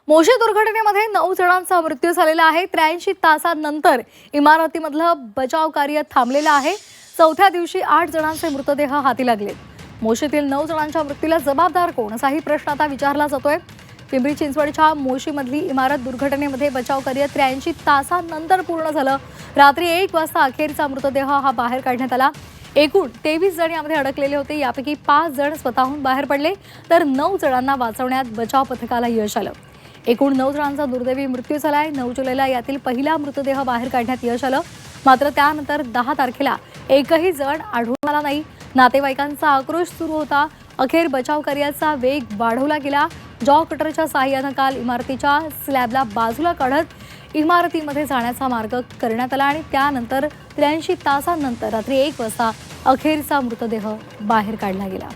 मोशी दुर्घटनेमध्ये 9 जणांचा मृत्यू झालेला आहे। 83 तासांनंतर इमारतीमधलं बचाव कार्य थांबलेलं आहे। चौथ्या दिवशी 8 जणांचे मृतदेह हाती लागलेत। मोशीतील 9 जणांच्या मृत्यूला जबाबदार कोण असाही प्रश्न आता विचारला जातोय। पिंपरी चिंचवडच्या मोशीमधली इमारत दुर्घटनेमध्ये बचाव कार्य 83 तासांनंतर पूर्ण झालं। रात्री 1 वाजता अखेरचा मृतदेह हा बाहेर काढण्यात आला। एकूण 23 जण यामध्ये अडकलेले होते। यापैकी 5 जण स्वतःहून बाहेर पडले तर 9 जणांना वाचवण्यात बचाव पथकाला यश आलं। एकूण 9 जणांचा दुर्दैवी मृत्यू झालाय। 9 जुलैला यातील पहिला मृतदेह बाहेर काढण्यात यश आलं, मात्र त्यानंतर 10 तारखेला एकही जण आढळून आला नाही। नातेवाईकांचा आक्रोश सुरू होता। अखेर बचाव कार्याचा वेग वाढवला गेला। जॉ कटरच्या सहाय्याने काल इमारतीच्या स्लॅबला बाजूला काढत इमारतीमध्ये जाण्याचा मार्ग करण्यात आला आणि त्यानंतर 83 तासांनंतर रात्री 1 वाजता अखेरचा मृतदेह बाहेर काढला गेला।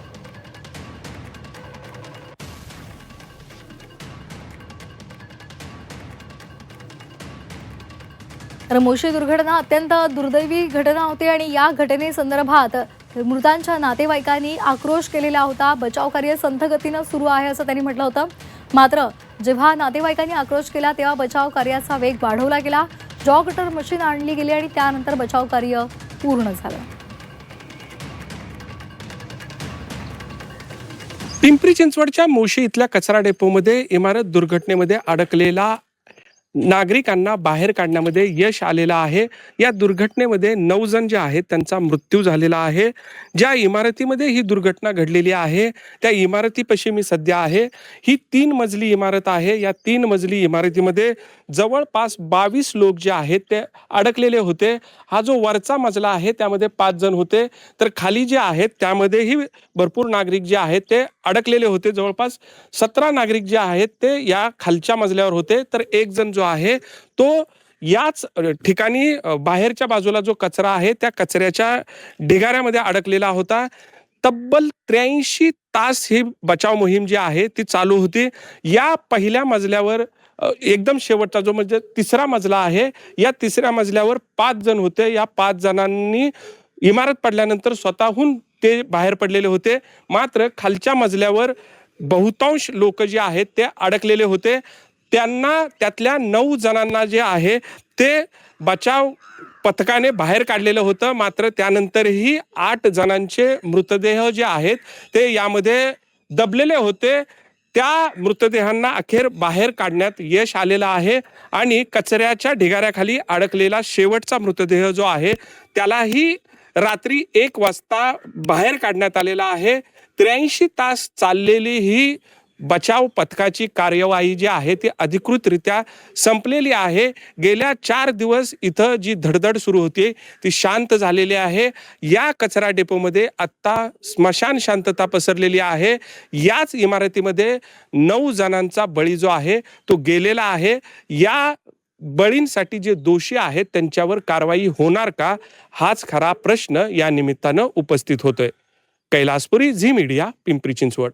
तर मोशी दुर्घटना अत्यंत दुर्दैवी घटना होती आणि या घटनेसंदर्भात मृतांच्या नातेवाईकांनी आक्रोश केलेला होता। बचाव कार्य संथ गतीने सुरू आहे असं त्यांनी म्हटलं होतं। मात्र जेव्हा नातेवाईकांनी आक्रोश केला तेव्हा बचाव कार्याचा वेग वाढवला गेला। जॉ कटर मशीन आणली गेली आणि त्यानंतर बचाव कार्य पूर्ण झालं। पिंपरी चिंचवडच्या मोशी इथल्या कचरा डेपोमध्ये इमारत दुर्घटनेमध्ये अडकलेला नागरिकांना बाहेर काढण्यामध्ये यश आलेलं आहे। या दुर्घटनेमध्ये 9 जण जे आहेत त्यांचा मृत्यू झालेला आहे। ज्या इमारतीमध्ये ही दुर्घटना घडलेली आहे त्या इमारतीपाशी मी सध्या आहे। ही 3 मजली इमारत आहे। या 3 मजली इमारतीमध्ये जवळपास 22 लोक जे आहेत ते अडकलेले होते। हा जो वरचा मजला आहे त्यामध्ये 5 जण होते, तर खाली जे आहेत त्यामध्येही भरपूर नागरिक जे आहेत ते अडकलेले होते। जवळपास 17 नागरिक जे आहेत ते या खालच्या मजल्यावर होते, तर एक जण जो आहे तो याच ठिकाणी बाहेरच्या बाजूला जो कचरा आहे त्या कचऱ्याच्या ढिगाऱ्यामध्ये अडकलेला होता। तब्बल 83 तास ही बचाव मोहीम जी आहे ती चालू होती। या पहिल्या मजल्यावर एकदम शेवटचा जो म्हणजे तिसरा मजला आहे, या तिसऱ्या मजल्यावर 5 जण होते। या 5 जणांनी इमारत पडल्यानंतर स्वतःहून ते बाहेर पडलेले होते। मात्र खालच्या मजल्यावर बहुतांश लोक जे आहेत ते अडकलेले होते। त्यांना त्यातल्या 9 जणांना जे आहे ते बचाव पथकाने बाहेर काढलेलं होतं। मात्र त्यानंतरही 8 जणांचे मृतदेह जे आहेत ते यामध्ये दबलेले होते। त्या मृतदेहांना अखेर बाहेर काढण्यात यश आलेलं आहे आणि कचऱ्याच्या ढिगाऱ्याखाली अडकलेला शेवटचा मृतदेह जो आहे त्यालाही रात्री 1 वाजता बाहेर काढण्यात आलेला आहे। 83 तास चाललेली ही बचाव पथकाची कार्यवाही जी आहे ती अधिकृतरित्या संपलेली आहे। गेल्या 4 दिवस इथं जी धडधड सुरू होती ती शांत झालेली आहे। या कचरा डेपोमध्ये आत्ता स्मशान शांतता पसरलेली आहे। याच इमारतीमध्ये 9 जणांचा बळी जो आहे तो गेलेला आहे। या बळींसाठी जे दोषी आहेत त्यांच्यावर कारवाई होणार का, हाच खरा प्रश्न या निमित्तानं उपस्थित होतोय। कैलासपुरी, झी मीडिया, पिंपरी चिंचवड।